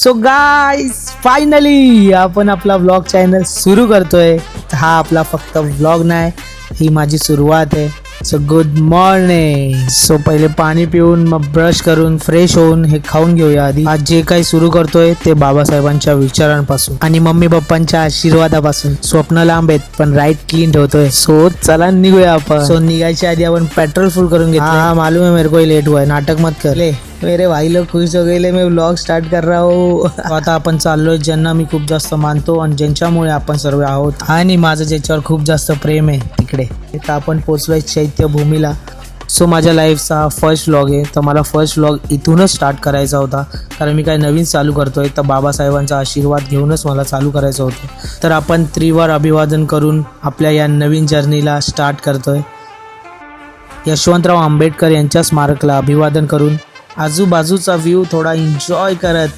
So guys finally आपण आपला vlog channel सुरू करतोय. हा आपला फक्त व्लॉग नाही, ही माझी सुरुवात आहे. So good morning. सो पहिले पाणी पिऊन मग ब्रश करून फ्रेश होऊन हे खाऊन घेऊया आधी. आज जे काही सुरू करतोय ते बाबासाहेबांच्या विचारांपासून आणि मम्मी पप्पांच्या आशीर्वादापासून. स्वप्न लांब आहेत पण राईट क्लीन ठेवतोय. सो चला निघूया आपण. सो निघायच्या आधी आपण पेट्रोल फुल करून घेतलं. हाँ मालूम है मेरे को लेट हुआ है, नाटक मत कर. ले मेरे भाई लोग खुश हो गए, मैं व्लॉग स्टार्ट कर रहा हूँ. आता आपण चाललोय ज्यांना मी खूप जास्त मानतो आणि ज्यांच्यामुळे आपण सर्व आहोत आणि माझं ज्याच्यावर खूप जास्त प्रेम आहे तिकडे. तर आपण पोहोचलोय चैत्यभूमीला. सो माझ्या लाईफचा फर्स्ट व्लॉग आहे, तर मला फर्स्ट व्लॉग इथूनच स्टार्ट करायचा होता. कारण मी काय नवीन चालू करतोय, तर बाबासाहेबांचा आशीर्वाद घेऊनच मला चालू करायचं होतं. तर आपण त्रिवार अभिवादन करून आपल्या या नवीन जर्नीला स्टार्ट करतोय. यशवंतराव आंबेडकर यांच्या स्मारकाला अभिवादन करून आजूबाजूचा व्ह्यू थोडा एन्जॉय करत